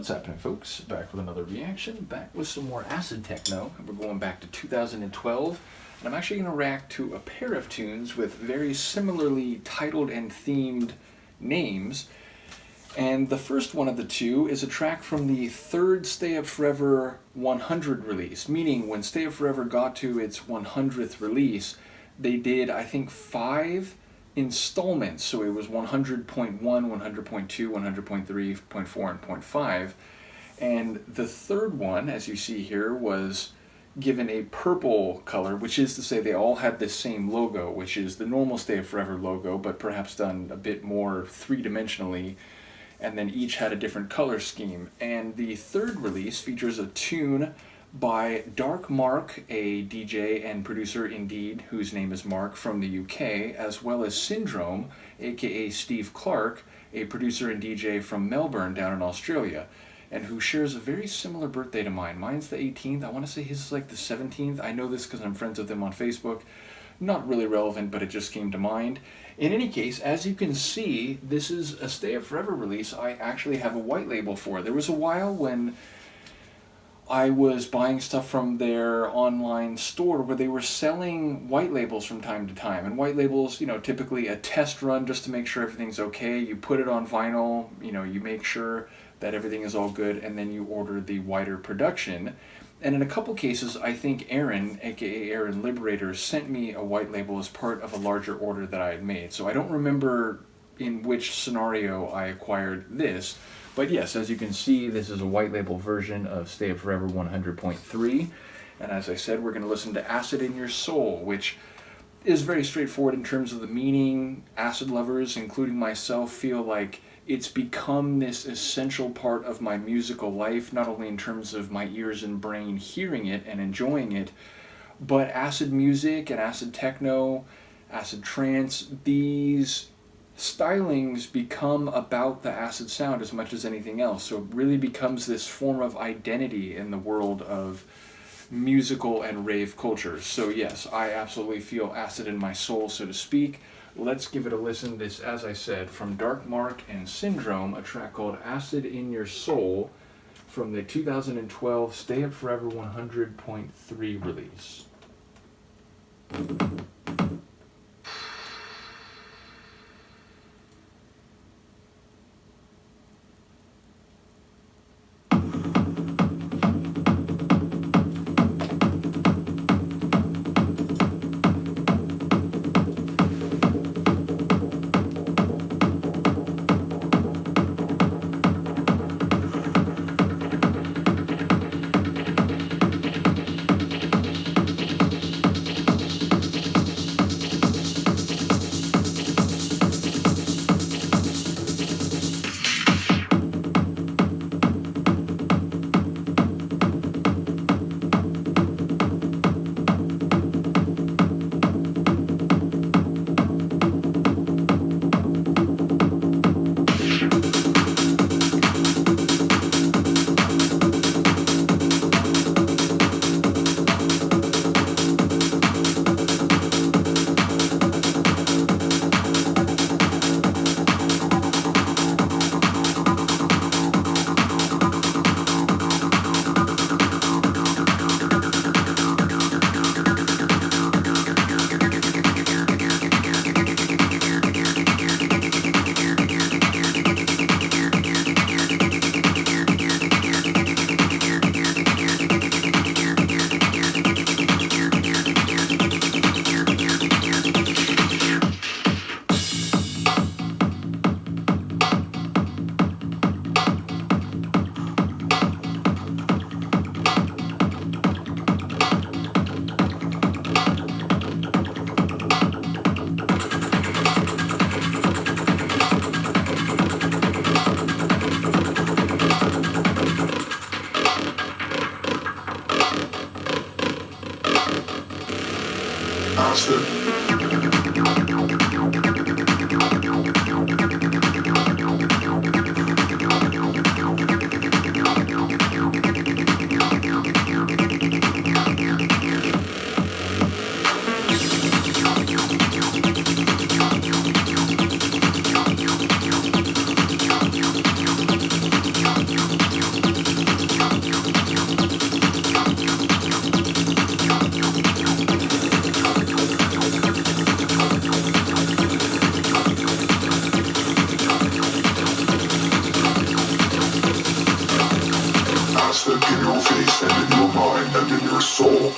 What's happening, folks? Back with another reaction, back with some more acid-techno, and we're going back to 2012, and I'm actually going to react to a pair of tunes with very similarly titled and themed names, and the first one of the two is a track from the third Stay Up Forever 100 release, meaning when Stay Up Forever got to its 100th release, they did, I think, 5 installments, so it was 100.1, 100.2, 100.3, 0.4, and 0.5, and the third one, as you see here, was given a purple color, which is to say they all had the same logo, which is the normal Stay Forever logo, but perhaps done a bit more three-dimensionally, and then each had a different color scheme. And the third release features a tune by Darc Marc, a DJ and producer indeed, whose name is Mark, from the UK, as well as Syndrome, aka Steve Clark, a producer and DJ from Melbourne down in Australia, and who shares a very similar birthday to mine. Mine's the 18th, I want to say his is like the 17th. I know this because I'm friends with him on Facebook. Not really relevant, but it just came to mind. In any case, as you can see, this is a Stay Up Forever release I actually have a white label for. There was a while when I was buying stuff from their online store where they were selling white labels from time to time. And white labels, you know, typically a test run just to make sure everything's okay. You put it on vinyl, you know, you make sure that everything is all good, and then you order the wider production. And in a couple cases, I think Aaron, aka Aaron Liberator, sent me a white label as part of a larger order that I had made. So I don't remember in which scenario I acquired this. But yes, as you can see, this is a white label version of Stay Up Forever 100.3. And as I said, we're going to listen to Acid in Your Soul, which is very straightforward in terms of the meaning. Acid lovers, including myself, feel like it's become this essential part of my musical life, not only in terms of my ears and brain hearing it and enjoying it, but acid music and acid techno, acid trance, these stylings become about the acid sound as much as anything else. So it really becomes this form of identity in the world of musical and rave cultures. So yes, I absolutely feel acid in my soul, so to speak. Let's give it a listen. This, as I said, from Darc Marc and Syndrome, a track called Acid in Your Soul from the 2012 Stay Up Forever 100.3 release. Acid in your face and in your mind and in your soul.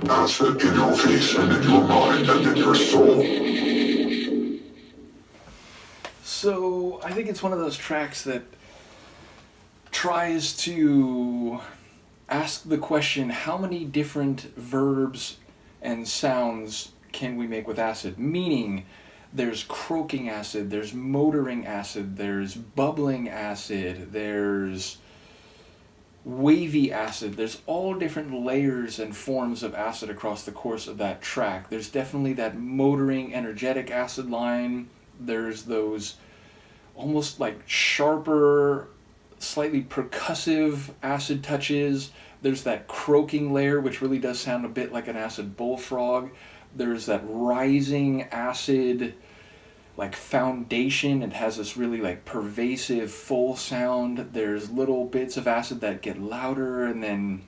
Acid in your face and in your mind and in your soul. So I think it's one of those tracks that tries to ask the question, how many different verbs and sounds can we make with acid? Meaning, there's croaking acid, there's motoring acid, there's bubbling acid, there's wavy acid. There's all different layers and forms of acid across the course of that track. There's definitely that motoring, energetic acid line. There's those almost like sharper, slightly percussive acid touches. There's that croaking layer, which really does sound a bit like an acid bullfrog. There's that rising acid like foundation. It has this really like pervasive full sound. There's little bits of acid that get louder and then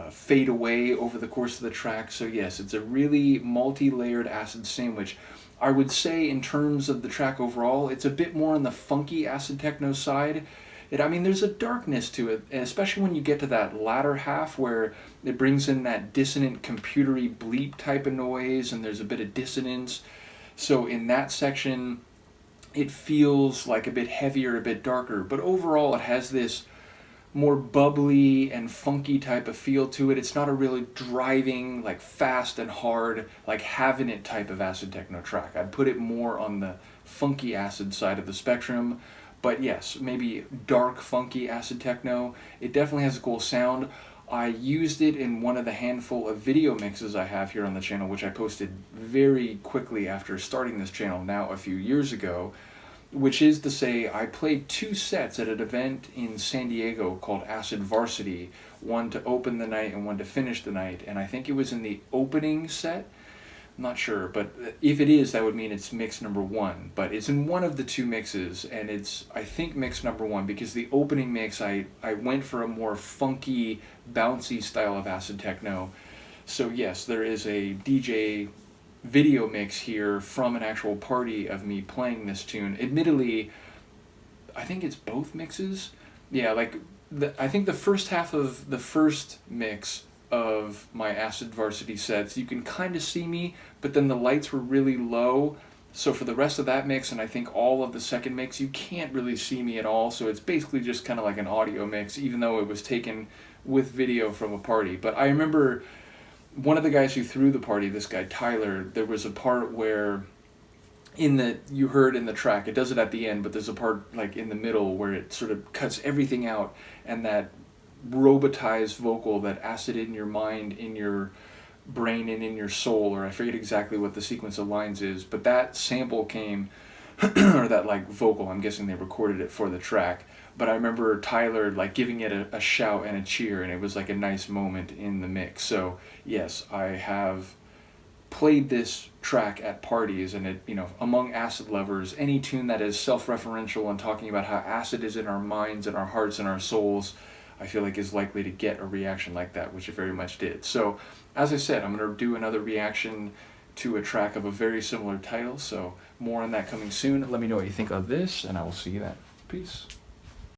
fade away over the course of the track. So yes, it's a really multi-layered acid sandwich. I would say in terms of the track overall, it's a bit more on the funky acid techno side. I mean, there's a darkness to it, especially when you get to that latter half where it brings in that dissonant computery bleep type of noise and there's a bit of dissonance. So in that section, it feels like a bit heavier, a bit darker, but overall it has this more bubbly and funky type of feel to it. It's not a really driving, like fast and hard, like having it type of acid techno track. I'd put it more on the funky acid side of the spectrum. But yes, maybe dark, funky acid techno. It definitely has a cool sound. I used it in one of the handful of video mixes I have here on the channel, which I posted very quickly after starting this channel now a few years ago, which is to say I played 2 sets at an event in San Diego called Acid Varsity, one to open the night and one to finish the night, and I think it was in the opening set. I'm not sure, but if it is, that would mean it's mix number 1. But it's in one of the 2 mixes, and it's, I think, mix number 1, because the opening mix, I went for a more funky, bouncy style of acid techno. So yes, there is a DJ video mix here from an actual party of me playing this tune. Admittedly, I think it's both mixes. Yeah, like, I think the first half of the first mix of my Acid Varsity sets, you can kind of see me, but then the lights were really low. So for the rest of that mix, and I think all of the second mix, you can't really see me at all. So it's basically just kind of like an audio mix, even though it was taken with video from a party. But I remember one of the guys who threw the party, this guy Tyler, there was a part where you heard in the track, it does it at the end, but there's a part like in the middle where it sort of cuts everything out, and that robotized vocal, that acid in your mind, in your brain, and in your soul, or I forget exactly what the sequence of lines is, but that sample came, or that like vocal, I'm guessing they recorded it for the track, but I remember Tyler like giving it a shout and a cheer, and it was like a nice moment in the mix. So yes, I have played this track at parties, and it, among acid lovers, any tune that is self-referential and talking about how acid is in our minds and our hearts and our souls, I feel like is likely to get a reaction like that, which it very much did. So, as I said, I'm going to do another reaction to a track of a very similar title, so more on that coming soon. Let me know what you think of this, and I will see you then. Peace.